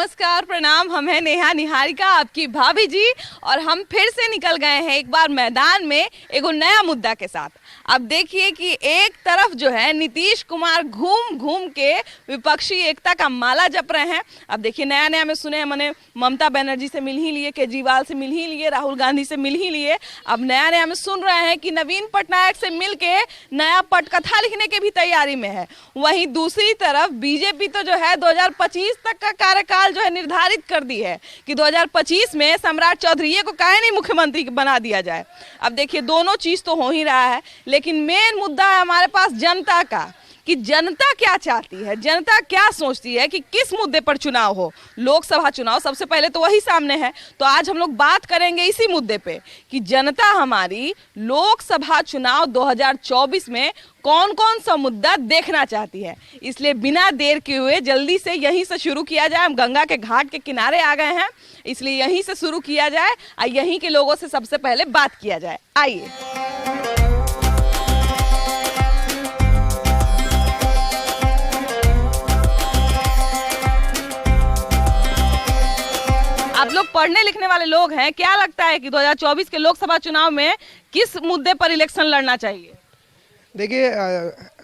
नमस्कार, प्रणाम। हम हैं नेहा निहारिका, आपकी भाभी जी, और हम फिर से निकल गए हैं एक बार मैदान में एगो नया मुद्दा के साथ। अब देखिए कि एक तरफ जो है नीतीश कुमार घूम घूम के विपक्षी एकता का माला जप रहे हैं। अब देखिए नया नया में सुने हैं, मैंने ममता बनर्जी से मिल ही लिए, केजरीवाल से मिल ही लिए, राहुल गांधी से मिल ही लिए। अब नया नया में सुन रहे हैं कि नवीन पटनायक से मिल के नया पटकथा लिखने की भी तैयारी में है। वहीं दूसरी तरफ बीजेपी तो जो है 2025 तक का कार्यकाल जो है निर्धारित कर दी है कि 2025 में सम्राट चौधरी को काहे नहीं मुख्यमंत्री बना दिया जाए। अब देखिए दोनों चीज तो हो ही रहा है, लेकिन मेन मुद्दा है हमारे पास जनता का, कि जनता क्या चाहती है, जनता क्या सोचती है कि किस मुद्दे पर चुनाव हो। लोकसभा चुनाव सबसे पहले तो वही सामने है, तो आज हम लोग बात करेंगे इसी मुद्दे पे कि जनता हमारी लोकसभा चुनाव 2024 में कौन कौन सा मुद्दा देखना चाहती है। इसलिए बिना देर किए हुए जल्दी से यहीं से शुरू किया जाए। हम गंगा के घाट के किनारे आ गए हैं, इसलिए यहीं से शुरू किया जाए और यहीं के लोगों से सबसे पहले बात किया जाए। आइए। आप लोग पढ़ने लिखने वाले लोग हैं, क्या लगता है कि 2024 के लोकसभा चुनाव में किस मुद्दे पर इलेक्शन लड़ना चाहिए? देखिए,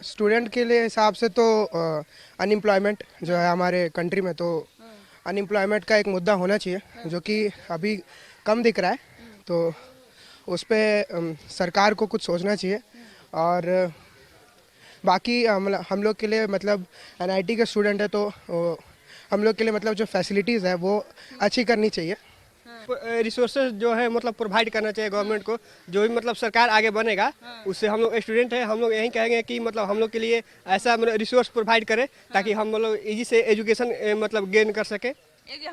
स्टूडेंट के लिए हिसाब से तो अनएम्प्लॉयमेंट जो है हमारे कंट्री में, तो अनएम्प्लॉयमेंट का एक मुद्दा होना चाहिए जो कि अभी कम दिख रहा है, तो उस पर सरकार को कुछ सोचना चाहिए। और बाकी हम लोग के लिए मतलब एनआईटी के स्टूडेंट है, तो हम लोग के लिए मतलब जो फैसिलिटीज़ है वो अच्छी करनी चाहिए। रिसोर्सेज जो है मतलब प्रोवाइड करना चाहिए गवर्नमेंट को। जो भी मतलब सरकार आगे बनेगा उससे हम लोग स्टूडेंट हैं, हम लोग यही कहेंगे कि मतलब हम लोग के लिए ऐसा मतलब रिसोर्स प्रोवाइड करे ताकि हम लोग इजी से एजुकेशन मतलब गेन कर सके।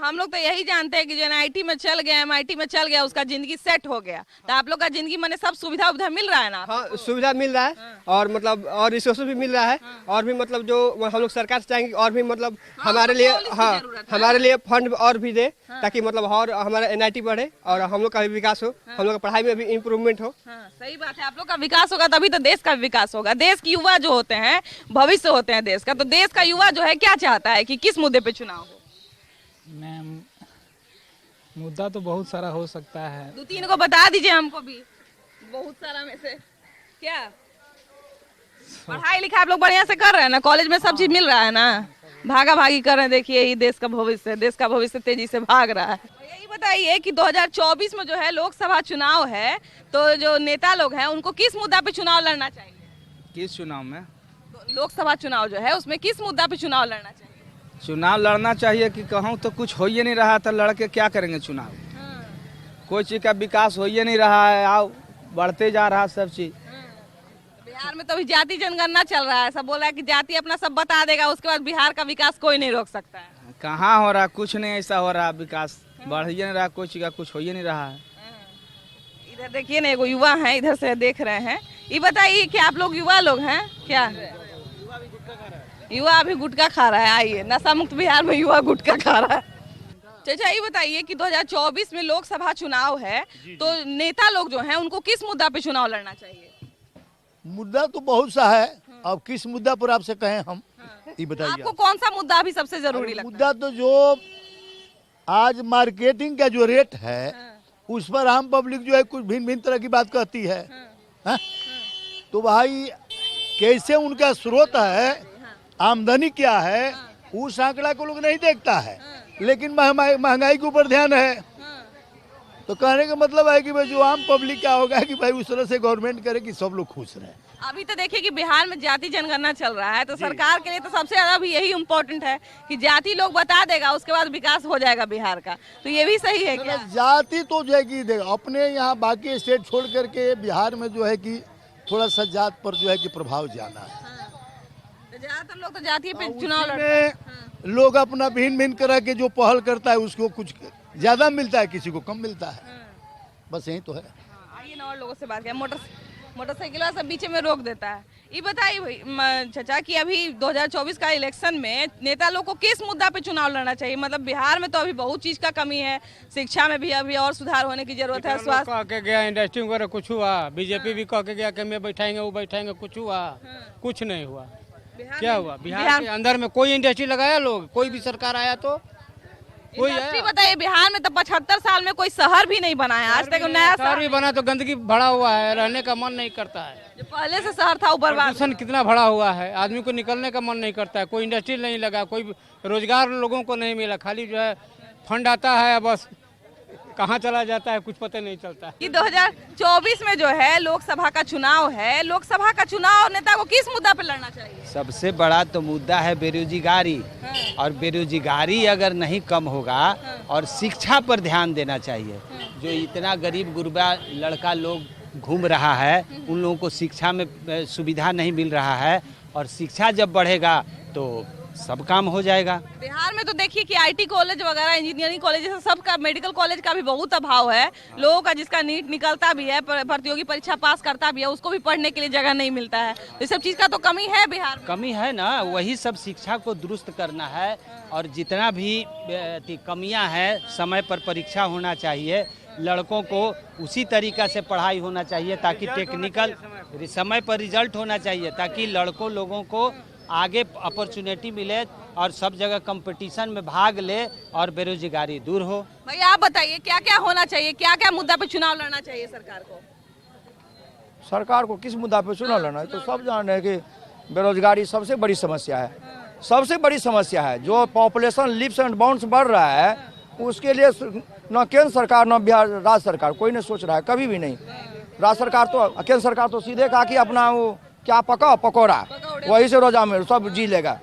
हम लोग तो यही जानते हैं कि जो एनआईटी में चल गया, एमआईटी में चल गया, उसका जिंदगी सेट हो गया। तो आप लोग का जिंदगी में सब सुविधा उविधा मिल रहा है ना? हाँ, सुविधा मिल रहा है और मतलब और रिसोर्स भी मिल रहा है। और भी मतलब जो हम लोग सरकार से चाहेंगे और भी मतलब हमारे लिए, हाँ हमारे लिए फंड और भी दे ताकि मतलब और हमारा एनआईटी बढ़े और हम लोग का भी विकास हो, हम लोग का पढ़ाई में भी इम्प्रूवमेंट हो। सही बात है, आप लोग का विकास होगा तभी तो देश का विकास होगा। देश के युवा जो होते हैं भविष्य होते हैं देश का, तो देश का युवा जो है क्या चाहता है कि किस मुद्दे पे चुनाव हो? मैम, मुद्दा तो बहुत सारा हो सकता है, दो तीन को बता दीजिए हमको भी, बहुत सारा में से। क्या पढ़ाई लिखाई आप लोग बढ़िया से कर रहे हैं ना? कॉलेज में सब चीज मिल रहा है ना? भागा भागी कर रहे हैं, देखिए यही देश का भविष्य है, देश का भविष्य तेजी से भाग रहा है। यही बताइए कि 2024 में जो है लोकसभा चुनाव है, तो जो नेता लोग हैं उनको किस मुद्दा पे चुनाव लड़ना चाहिए? किस चुनाव में? तो लोकसभा चुनाव जो है उसमें किस मुद्दा पे चुनाव लड़ना चाहिए? चुनाव लड़ना चाहिए कि कहूँ तो कुछ हो ही नहीं रहा, तो लड़के क्या करेंगे चुनाव? कोई चीज का विकास हो ही नहीं रहा है, आओ बढ़ते जा रहा सब चीज। बिहार में तो अभी जाति जनगणना चल रहा है, सब बोला है कि जाति अपना सब बता देगा, उसके बाद बिहार का विकास कोई नहीं रोक सकता है। कहाँ हो रहा, कुछ नहीं ऐसा हो रहा, विकास बढ़ ही नहीं रहा, कोई चीज का कुछ हो ही नहीं रहा है। इधर देखिए ना, एगो युवा है, इधर से देख रहे हैं। ये बताइए कि आप लोग युवा लोग हैं क्या? युवा अभी गुटखा खा रहा है। आइए, नशा मुक्त बिहार में युवा गुटखा खा रहा है। चाचा ये बताइए कि 2024 में लोकसभा चुनाव है, तो नेता लोग जो हैं उनको किस मुद्दा पे चुनाव लड़ना चाहिए? मुद्दा तो बहुत सा है, अब किस मुद्दा पर आपसे कहें हम, ये बताइए। आपको कौन सा मुद्दा अभी सबसे जरूरी लगता है? मुद्दा तो जो आज मार्केटिंग का जो रेट है उस पर आम पब्लिक जो है कुछ भिन्न भिन्न तरह की बात कहती है। तो भाई कैसे उनका स्रोत है, आमदनी क्या है, उस आंकड़ा को लोग नहीं देखता है, लेकिन महंगाई के ऊपर ध्यान है। तो कहने का मतलब है कि भाई जो आम पब्लिक क्या होगा कि भाई उस तरह से गवर्नमेंट करे कि सब लोग खुश रहे। अभी तो देखिए कि बिहार में जाति जनगणना चल रहा है, तो सरकार के लिए तो सबसे ज्यादा भी यही इम्पोर्टेंट है कि जाति लोग बता देगा, उसके बाद विकास हो जाएगा बिहार का। तो ये भी सही है क्या? जाति तो जो है कि देगा अपने यहाँ, बाकी स्टेट छोड़ करके बिहार में जो है कि थोड़ा सा जात पर जो है कि प्रभाव ज्यादा है। ज्यादातर लोग तो जाति पे चुनाव लड़ते हैं। लोग अपना भिन्न भिन्न तरह के जो पहल करता है उसको कुछ ज्यादा मिलता है, किसी को कम मिलता है, बस यही तो है। आइए ना और लोगों से बात करें। मोटरसाइकिल वाला सब बीच में रोक देता है। ये बताइए भाई चाचा कि अभी 2024 का इलेक्शन में नेता लोग को किस मुद्दा पे चुनाव लड़ना चाहिए? मतलब बिहार में तो अभी बहुत चीज का कमी है, शिक्षा में भी अभी और सुधार होने की जरूरत है। स्वास्थ्य कह के गया, इंडस्ट्री वगैरह कुछ हुआ, बीजेपी भी कह के गया कि मैं बैठाएंगे वो बैठाएंगे, कुछ हुआ? कुछ नहीं हुआ। क्या हुआ? बिहार के अंदर में कोई इंडस्ट्री लगाया लोग? कोई भी सरकार आया तो कोई इंडस्ट्री है बताइए, बिहार में तो 75 साल में कोई शहर भी नहीं बना है आज तक, नया शहर भी बना तो गंदगी भरा हुआ है, रहने का मन नहीं करता है। जो पहले से शहर था वो बर्बाद। प्रदूषण कितना भरा हुआ है, आदमी को निकलने का मन नहीं करता है, कोई इंडस्ट्री नहीं लगा, कोई रोजगार लोगों को नहीं मिला, खाली जो है फंड आता है बस कहाँ चला जाता है कुछ पता नहीं चलता। कि 2024 में जो है लोकसभा का चुनाव है, लोकसभा का चुनाव नेता को किस मुद्दा पे लड़ना चाहिए? सबसे बड़ा तो मुद्दा है बेरोजगारी, और बेरोजगारी अगर नहीं कम होगा और शिक्षा पर ध्यान देना चाहिए। जो इतना गरीब गुरबा लड़का लोग घूम रहा है उन लोगों को शिक्षा में सुविधा नहीं मिल रहा है, और शिक्षा जब बढ़ेगा तो सब काम हो जाएगा। बिहार में तो देखिए कि आईटी कॉलेज वगैरह, इंजीनियरिंग कॉलेज, सबका, मेडिकल कॉलेज का भी बहुत अभाव है। लोगों का जिसका नीट निकलता भी है, प्रतियोगी परीक्षा पास करता भी है, उसको भी पढ़ने के लिए जगह नहीं मिलता है। तो इस सब चीज का तो कमी है बिहार में। कमी है ना, वही सब शिक्षा को दुरुस्त करना है, और जितना भी कमियां हैं समय पर परीक्षा होना चाहिए, लड़कों को उसी तरीका से पढ़ाई होना चाहिए ताकि टेक्निकल समय पर रिजल्ट होना चाहिए, ताकि लड़कों लोगों को आगे अपॉर्चुनिटी मिले और सब जगह कंपटीशन में भाग ले और बेरोजगारी दूर हो। भाई आप बताइए क्या क्या होना चाहिए, क्या क्या मुद्दा पे चुनाव लड़ना चाहिए सरकार को? सरकार को किस मुद्दा पे चुनाव लड़ना है? तो सब जान रहे हैं कि बेरोजगारी सबसे बड़ी समस्या है, सबसे बड़ी समस्या है। जो पॉपुलेशन लिप्स एंड बाउंड्स बढ़ रहा है उसके लिए न केंद्र सरकार न बिहार राज्य सरकार कोई नहीं सोच रहा है, कभी भी नहीं। राज्य सरकार तो, केंद्र सरकार तो सीधे कहा कि अपना वो क्या पकौड़ा वही से रोजा में सब जी लेगा,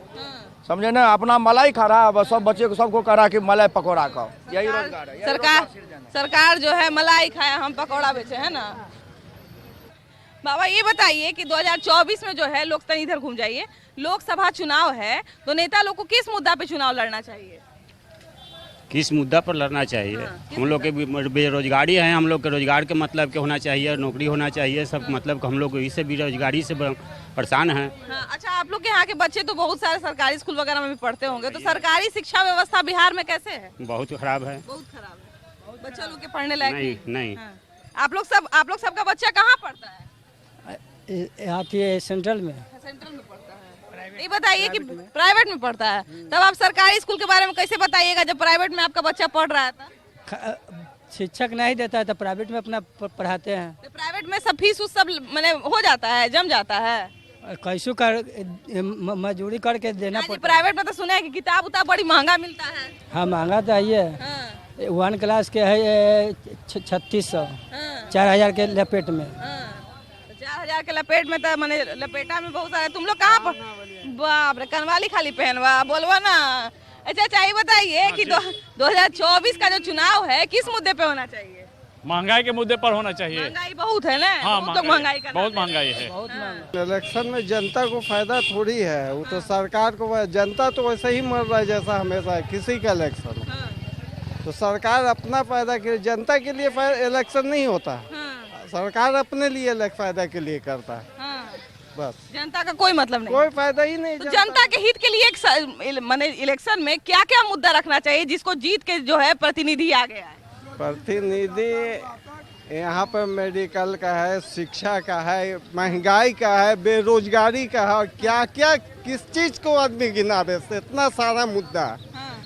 समझे ना। अपना मलाई खा रहा है, सब बच्चे को सबको कह रहा कि मलाई पकौड़ा खाओ, यही रोजगार है। सरकार जो है मलाई खाया हम पकौड़ा बेचे, है ना। बाबा ये बताइए कि 2024 में जो है लोग, तनी इधर घूम जाइए, लोकसभा चुनाव है तो नेता लोग को किस मुद्दा पे चुनाव लड़ना चाहिए? किस मुद्दा पर लड़ना चाहिए? हम लोग के बेरोजगारी है, हम लोग के रोजगार के मतलब के होना चाहिए, नौकरी होना चाहिए, सब मतलब हम लोग इससे बेरोजगारी से परेशान हैं। हाँ, अच्छा आप लोग के यहाँ के बच्चे तो बहुत सारे सरकारी स्कूल वगैरह में भी पढ़ते होंगे, तो सरकारी शिक्षा व्यवस्था बिहार में कैसे है? बहुत खराब है। बहुत खराब है, बच्चा लोग के पढ़ने लायक नहीं नहीं। हाँ। आप लोग सबका बच्चा कहाँ पढ़ता है? यहाँ सेंट्रल में। सेंट्रल में पढ़ता है। ये बताइए कि प्राइवेट में पढ़ता है, तब आप सरकारी स्कूल के बारे में कैसे बताइएगा जब प्राइवेट में आपका बच्चा पढ़ रहा था? शिक्षक नहीं देता है तो प्राइवेट में अपना पढ़ाते हैं। तो प्राइवेट में सब फीस सब मैंने हो जाता है, जम जाता है, कैसे कर मजदूरी करके देना पड़ता है। प्राइवेट में तो सुना है कि किताब उताब बड़ी महंगा मिलता है। हाँ महंगा तो है, 1 क्लास के है 3600, 4000 के लपेट में। 4000 के लपेट में तो मैंने लपेटा में बहुत सारे। तुम लोग कहाँ पर? बाप रे, कनवाली खाली पहनवा बोलवा ना। अच्छा चाहिए बताइए कि 2024 का जो चुनाव है किस मुद्दे पे होना चाहिए? महंगाई के मुद्दे पर होना चाहिए। महंगाई बहुत है ना। हाँ, बहुत महंगाई का, बहुत महंगाई है। इलेक्शन में जनता को फायदा थोड़ी है, वो तो सरकार को, जनता तो वैसे ही मर रहा है जैसा हमेशा किसी का इलेक्शन। तो सरकार अपना फायदा के लिए, जनता के लिए इलेक्शन नहीं होता, सरकार अपने लिए फायदा के लिए करता है। बस जनता का कोई मतलब नहीं, कोई फायदा ही नहीं। तो जनता के हित के लिए माने इलेक्शन में क्या क्या मुद्दा रखना चाहिए जिसको जीत के जो है प्रतिनिधि आ गया है? प्रतिनिधि यहाँ पर मेडिकल का है, शिक्षा का है, महंगाई का है, बेरोजगारी का है, क्या क्या किस चीज को आदमी गिनावे, इतना सारा मुद्दा।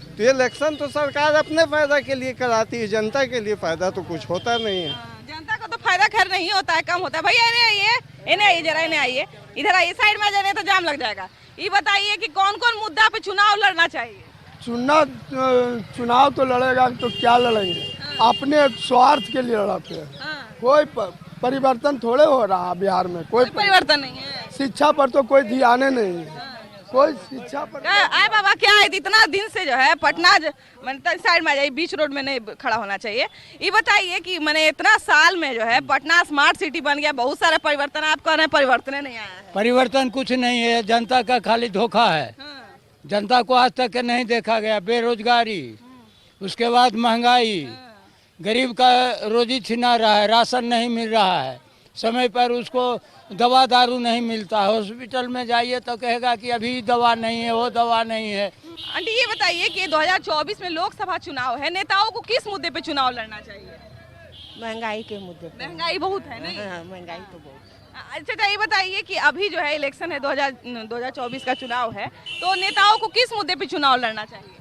तो ये इलेक्शन तो सरकार अपने फायदा के लिए कराती है, जनता के लिए फायदा तो कुछ होता नहीं है। जनता को तो फायदा खैर नहीं होता है, कम होता है। भैया इन्हें आइए जरा, इन्हें आइए इधर आइए, साइड में जाने तो जाम लग जाएगा। ये बताइए कि कौन कौन मुद्दा पे चुनाव लड़ना चाहिए? चुनाव तो लड़ेगा तो क्या लड़ेंगे, अपने स्वार्थ के लिए लड़ते हैं। कोई परिवर्तन थोड़े हो रहा बिहार में, कोई परिवर्तन नहीं है। शिक्षा पर तो कोई ध्यान नहीं है, कोई शिक्षा पर। आए बाबा क्या है, इतना दिन से जो है पटना साइड में आ जाइए, बीच रोड में नहीं खड़ा होना चाहिए। ये बताइए कि मैंने इतना साल में जो है पटना स्मार्ट सिटी बन गया, बहुत सारे परिवर्तन, आप कह रहे हैं परिवर्तन नहीं आया है। परिवर्तन कुछ नहीं है, जनता का खाली धोखा है। जनता को आज तक नहीं देखा गया। बेरोजगारी, उसके बाद महंगाई, गरीब का रोजी छिना रहा है, राशन नहीं मिल रहा है, समय पर उसको दवा दारू नहीं मिलता है, हॉस्पिटल में जाइए तो कहेगा कि अभी दवा नहीं है, वो दवा नहीं है। आंटी ये बताइए कि 2024 में लोकसभा चुनाव है, नेताओं को किस मुद्दे पे चुनाव लड़ना चाहिए? महंगाई के मुद्दे। महंगाई बहुत है नहीं? हाँ, महंगाई तो बहुत। अच्छा ये बताइए कि अभी जो है इलेक्शन है, 2024 का चुनाव है, तो नेताओं को किस मुद्दे पे चुनाव लड़ना चाहिए?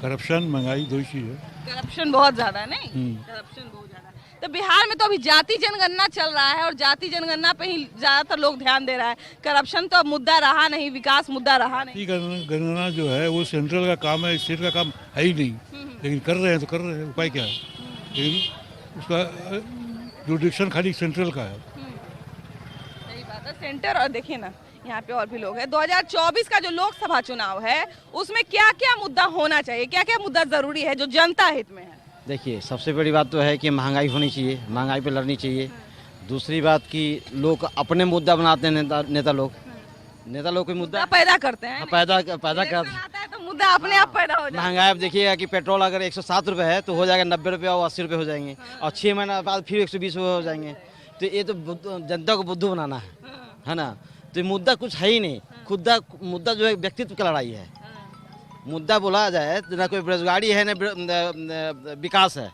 करप्शन महंगाई दो ही चीज है। करप्शन बहुत ज्यादा है नहीं, करप्शन बहुत ज्यादा है। तो बिहार में तो अभी जाति जनगणना चल रहा है और जाति जनगणना पे ही ज्यादातर लोग ध्यान दे रहा है। करप्शन तो अब मुद्दा रहा नहीं, विकास मुद्दा रहा नहीं। गणना जो है वो सेंट्रल का काम है, स्टेट का काम है ही नहीं, लेकिन कर रहे हैं तो कर रहे हैं, उपाय क्या है? लेकिन उसका जुडिक्शन खाली सेंट्रल का है। सही बात है, सेंटर। और देखिए ना यहाँ पे और भी लोग हैं। 2024 का जो लोकसभा चुनाव है उसमें क्या क्या मुद्दा होना चाहिए, क्या क्या मुद्दा जरूरी है जो जनता हित में है? देखिए, सबसे बड़ी बात तो है कि महंगाई होनी चाहिए, महंगाई पे लड़नी चाहिए। दूसरी बात कि लोग अपने मुद्दा बनाते हैं, नेता लोग कोई मुद्दा पैदा करते हैं, पैदा करते हैं तो मुद्दा अपने आप पैदा हो जाता है। महंगाई आप देखिएगा कि पेट्रोल अगर 107 रुपये है तो हो जाएगा 90 रुपये और 80 रुपये हो जाएंगे, और 6 महीना बाद फिर 120 रुपये हो जाएंगे। तो ये तो जनता को बुद्धू बनाना है ना? तो ये मुद्दा कुछ है ही नहीं। मुद्दा जो है व्यक्तित्व की लड़ाई है। मुद्दा बोला जाए तो ना कोई बेरोजगारी है ना विकास है।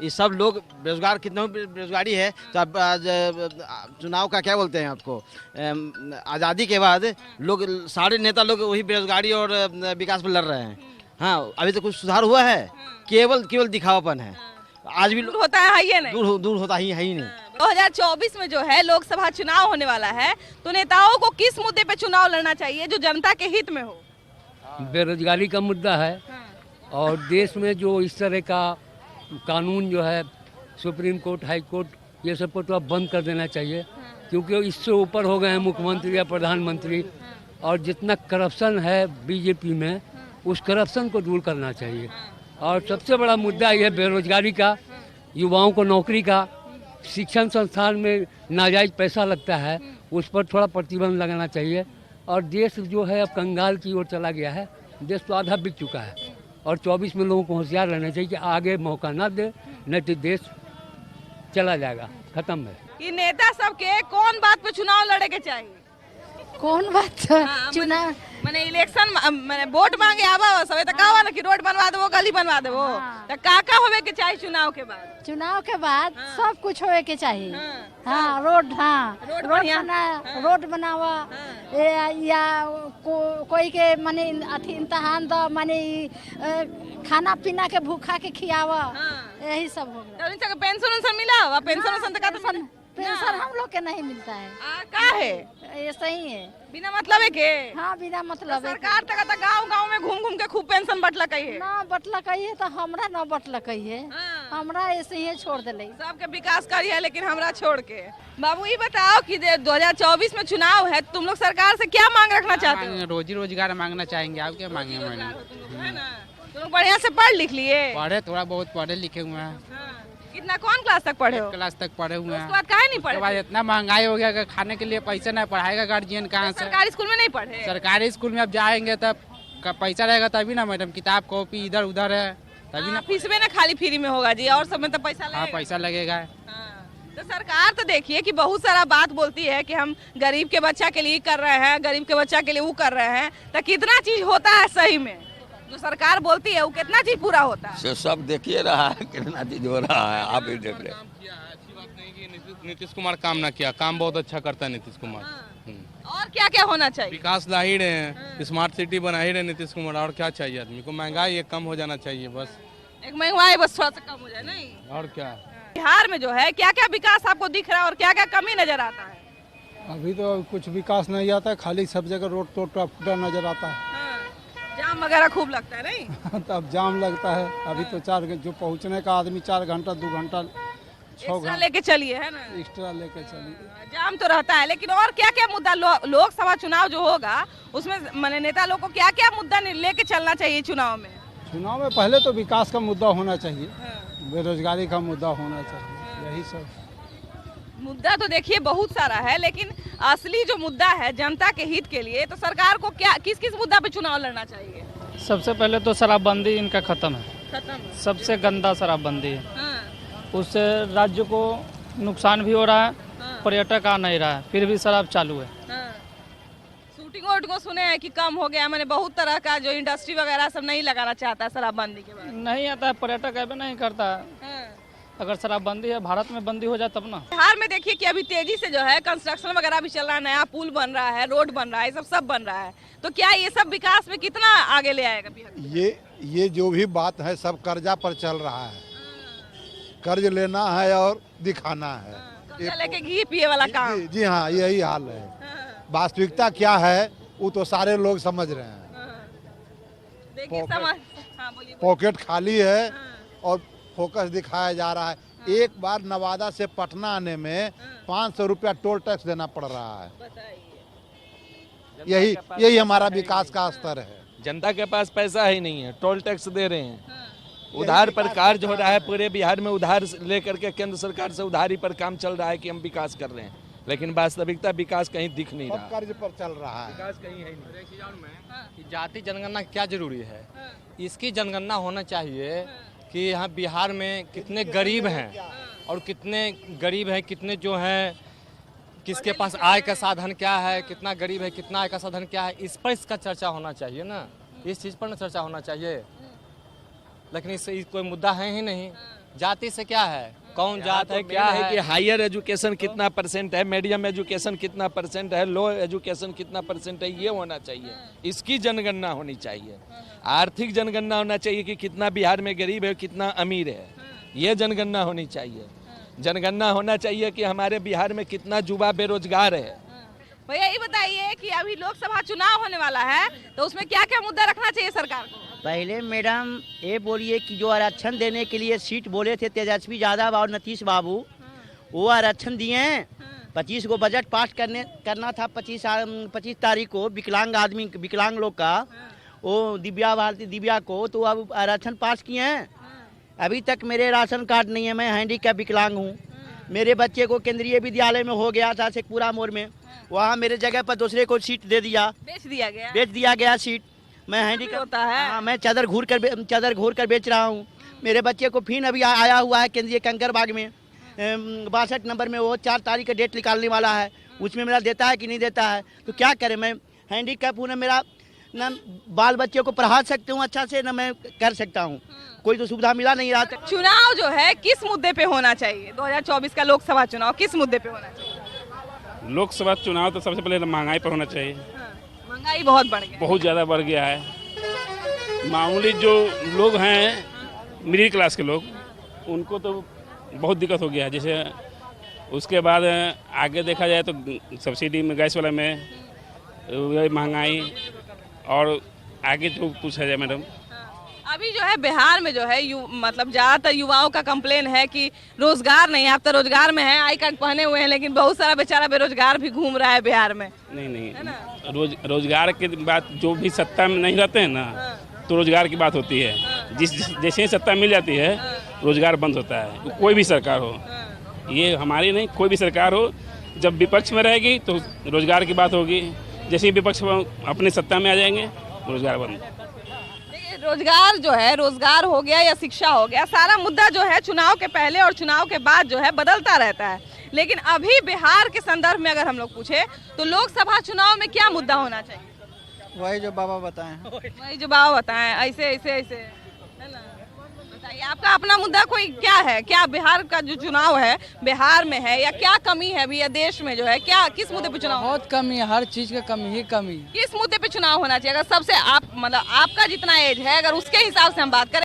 ये सब लोग बेरोजगार, कितना बेरोजगारी है। तो अब चुनाव का क्या बोलते हैं आपको, आज़ादी के बाद लोग सारे नेता लोग वही बेरोजगारी और विकास पर लड़ रहे हैं। हाँ, अभी तो कुछ सुधार हुआ है, केवल दिखावापन है। आज भी दूर होता है ये नहीं, दूर होता ही है ही नहीं। 2024 में जो है लोकसभा चुनाव होने वाला है, तो नेताओं को किस मुद्दे पे चुनाव लड़ना चाहिए जो जनता के हित में हो? बेरोजगारी का मुद्दा है, और देश में जो इस तरह का कानून जो है, सुप्रीम कोर्ट, हाई कोर्ट, ये सब को तो अब बंद कर देना चाहिए, क्योंकि इससे ऊपर हो गए हैं मुख्यमंत्री या प्रधानमंत्री। और जितना करप्शन है बीजेपी में, उस करप्शन को दूर करना चाहिए। और सबसे बड़ा मुद्दा ये बेरोजगारी का, युवाओं को नौकरी का, शिक्षण संस्थान में नाजायज पैसा लगता है, उस पर थोड़ा प्रतिबंध लगाना चाहिए। और देश जो है अब कंगाल की ओर चला गया है, देश तो आधा बिक चुका है। और 24 में लोगों को होशियार रहना चाहिए कि आगे मौका ना दे, नहीं तो देश चला जाएगा, खत्म है। ये नेता सबके कौन बात पे चुनाव लड़े के चाहिए? कौन बात चुनाव मैंने इलेक्शन मैंने वोट मांगे आवा सब तो कहा ना कि रोड बनवा देवो, गली बनवा देवो, तो का होवे के चाहिए चुनाव के बाद? चुनाव के बाद सब कुछ होवे के चाहिए। हाँ, रोड बनावा, या कोई के माने अथी इम्तहान दो, माने खाना पीना के भूखा के खियावा, यही सब हो गया। पेंशन मिला? पेंशन पेंशन हम लोग के नहीं मिलता है। का है? ये सही है, बिना मतलब है के? हाँ, बिना मतलब है। सरकार तक गांव में घूम के खूब पेंशन बटला कही ना, बटला कही है तो हमरा ना बटला कही है, हमरा ऐसे ही छोड़ दिले। सबके विकास करी है लेकिन हमरा छोड़ के। बाबू ये बताओ कि 2024 में चुनाव है, तुम लोग सरकार से क्या मांग रखना चाहते हो? रोजी रोजगार मांगना चाहेंगे। आप क्या मांगे? मैंने तुम लोग बढ़िया से पढ़ लिख लिए? पढ़े, थोड़ा बहुत पढ़े लिखे हुए हैं। कितना, कौन क्लास तक पढ़े हो? क्लास तक पढ़े हुए हैं। उसके बाद काहे नहीं पढ़े? बाद इतना महंगाई हो गया कि खाने के लिए पैसा नहीं, पढ़ाएगा गार्जियन कहाँ से? सरकारी स्कूल में नहीं पढ़े? सरकारी स्कूल में अब जाएंगे तब पैसा रहेगा तभी ना मैडम, किताब कॉपी इधर उधर है तभी ना। फीस में ना खाली फ्री में होगा जी, और सब में तो पैसा लगेगा। हाँ, पैसा लगेगा। तो सरकार तो देखिए कि बहुत सारा बात बोलती है कि हम गरीब के बच्चा के लिए कर रहे हैं, गरीब के बच्चा के लिए वो कर रहे हैं, तो कितना चीज होता है सही में? जो सरकार बोलती है वो कितना चीज पूरा होता है? सब देखिए रहा है कितना चीज हो रहा है, आप ही देख रहे। अच्छी बात नहीं कि नीतीश कुमार काम ना किया, काम बहुत अच्छा करता है नीतीश कुमार। और क्या क्या होना चाहिए? विकास ला ही रहे हैं, स्मार्ट सिटी बना ही रहे नीतीश कुमार। और क्या चाहिए आदमी को? महंगाई कम हो जाना चाहिए बस। एक महंगाई बस थोड़ा सा कम हो जाए, नहीं और क्या। बिहार में जो है क्या क्या विकास आपको दिख रहा है और क्या क्या कमी नजर आता है? अभी तो कुछ विकास नहीं आता है, खाली सब जगह रोड टूटा फूटा नजर आता है। जाम वगैरह खूब लगता है नहीं? तब जाम लगता है। अभी तो जो पहुंचने का आदमी 4 घंटा 2 घंटा 6 घंटा लेके चलिए, है ना? एक्स्ट्रा लेके चलिए। जाम तो रहता है, लेकिन और क्या क्या मुद्दा लोकसभा चुनाव जो होगा उसमें मैंने नेता लोग को क्या क्या मुद्दा लेके चलना चाहिए चुनाव में? चुनाव में पहले तो विकास का मुद्दा होना चाहिए, बेरोजगारी का मुद्दा होना चाहिए, यही सब मुद्दा तो देखिए बहुत सारा है, लेकिन असली जो मुद्दा है जनता के हित के लिए, तो सरकार को क्या किस किस मुद्दा पे चुनाव लड़ना चाहिए? सबसे पहले तो शराबबंदी इनका खत्म है, सबसे गंदा शराबबंदी है। उससे राज्य को नुकसान भी हो रहा है, पर्यटक आ नहीं रहा है, फिर भी शराब चालू है। शूटिंग वोटिंग सुने हैं कि कम हो गया, मैंने बहुत तरह का जो इंडस्ट्री वगैरह सब नहीं लगाना चाहता है शराबबंदी के बाद। नहीं आता है, पर्यटक ऐसे नहीं करता है। अगर शराबबंदी है, भारत में बंदी हो जाए तब ना। बिहार में देखिए कि अभी तेजी से जो है कंस्ट्रक्शन वगैरह भी चल रहा है, नया पुल बन रहा है, रोड बन रहा है, सब बन रहा है, तो क्या ये सब विकास में कितना आगे ले आएगा बिहार? ये ये जो भी बात है सब कर्जा पर चल रहा है। कर्ज लेना है और दिखाना है। कर्जा लेके घी पिए वाला काम। जी हाँ, यही हाल है। वास्तविकता क्या है वो तो सारे लोग समझ रहे हैं। देखिए पॉकेट खाली है और फोकस दिखाया जा रहा है। एक बार नवादा से पटना आने में 500 रुपया टोल टैक्स देना पड़ रहा है। यही हमारा विकास का स्तर है। जनता के पास पैसा ही नहीं है, टोल टैक्स दे रहे हैं। उधार पर कार्य हो रहा है, पूरे बिहार में उधार लेकर के केंद्र सरकार से उधारी पर काम चल रहा है कि हम विकास कर रहे हैं, लेकिन वास्तविकता विकास कहीं दिख नहीं रहा। कर्ज पर चल रहा है। विकास कहीं है नहीं। जाति जनगणना क्या जरूरी है? इसकी जनगणना होना चाहिए कि यहाँ बिहार में कितने गरीब हैं और कितने गरीब हैं, कितने जो हैं, किसके पास आय का साधन क्या है, कितना गरीब है, कितना आय का साधन क्या है, इस पर इसका चर्चा होना चाहिए ना। इस चीज़ पर ना चर्चा होना चाहिए, लेकिन इससे कोई मुद्दा है ही नहीं। जाति से क्या है, कौन जात है, क्या है कि हायर एजुकेशन कितना परसेंट है, मीडियम एजुकेशन कितना परसेंट है, लो एजुकेशन कितना परसेंट है, ये होना चाहिए। इसकी जनगणना होनी चाहिए। आर्थिक जनगणना होना चाहिए कि कितना बिहार में गरीब है, कितना अमीर है, ये जनगणना होनी चाहिए। जनगणना होना चाहिए कि हमारे बिहार में कितना युवा बेरोजगार है। भैया ये बताइए कि अभी लोकसभा चुनाव होने वाला है, तो उसमें क्या क्या मुद्दा रखना चाहिए सरकार को? पहले मैडम ये बोलिए कि जो आरक्षण देने के लिए सीट बोले थे तेजस्वी यादव और नीतीश बाबू, वो आरक्षण दिए हैं। 25 को बजट पास करना था 25 तारीख को विकलांग लोग का, वो दिव्या को, तो अब आरक्षण पास किए हैं। अभी तक मेरे राशन कार्ड नहीं है, मैं हैंडीकैप विकलांग हूँ। मेरे बच्चे को केंद्रीय विद्यालय में हो गया था शेखपुरा मोड़ में, वहाँ मेरे जगह पर दूसरे को सीट दे दिया, बेच दिया गया सीट। मैं हैंडीकैप होता है। हाँ, मैं चादर घूर कर बेच रहा हूँ। मेरे बच्चे को फिर अभी आया हुआ है केंद्रीय कंकरबाग में 62 नंबर में, वो 4 तारीख का डेट निकालने वाला है, उसमें मेरा देता है कि नहीं देता है। तो क्या करें, मैं हैंडीकैप हूँ, ना मेरा ना बाल बच्चे को पढ़ा सकते हूँ अच्छा से, ना मैं कर सकता हूँ, कोई तो सुविधा मिला नहीं रहा। चुनाव जो है किस मुद्दे पे होना चाहिए? 2024 का लोकसभा चुनाव किस मुद्दे पे होना चाहिए? लोकसभा चुनाव तो सबसे पहले महंगाई पर होना चाहिए। महंगाई बहुत बढ़ गई, बहुत ज़्यादा बढ़ गया है। मामूली जो लोग हैं, मिडिल क्लास के लोग, उनको तो बहुत दिक्कत हो गया है। जैसे उसके बाद आगे देखा जाए तो सब्सिडी में, गैस वाला में महंगाई, और आगे तो पूछा जाए मैडम, अभी जो है बिहार में जो है मतलब ज़्यादातर युवाओं का कंप्लेन है कि रोजगार नहीं है। आप तो रोजगार में हैं, आई कार्ड पहने हुए हैं, लेकिन बहुत सारा बेचारा बेरोजगार भी घूम रहा है बिहार में। नहीं, रोजगार की बात, जो भी सत्ता में नहीं रहते हैं ना, तो रोजगार की बात होती है। जैसे ही सत्ता मिल जाती है, रोजगार बंद होता है। कोई भी सरकार हो, ये हमारी नहीं, कोई भी सरकार हो, जब विपक्ष में रहेगी तो रोजगार की बात होगी। जैसे ही विपक्ष अपने सत्ता में आ जाएंगे, रोजगार बंद। रोजगार जो है, रोजगार हो गया या शिक्षा हो गया, सारा मुद्दा जो है चुनाव के पहले और चुनाव के बाद जो है बदलता रहता है। लेकिन अभी बिहार के संदर्भ में अगर हम लोग पूछे तो लोकसभा चुनाव में क्या मुद्दा होना चाहिए? वही जो बाबा बताएं। वही जो बाबा बताएं, ऐसे है ना। बताइए आपका अपना मुद्दा कोई क्या है? क्या बिहार का जो चुनाव है बिहार में है, या क्या कमी है अभी या देश में जो है, क्या किस मुद्दे पे चुनाव? बहुत कमी है, हर चीज का कमी ही कमी। किस मुद्दे पे चुनाव होना चाहिए? अगर सबसे आप मतलब आपका जितना एज है, अगर उसके हिसाब से हम बात करें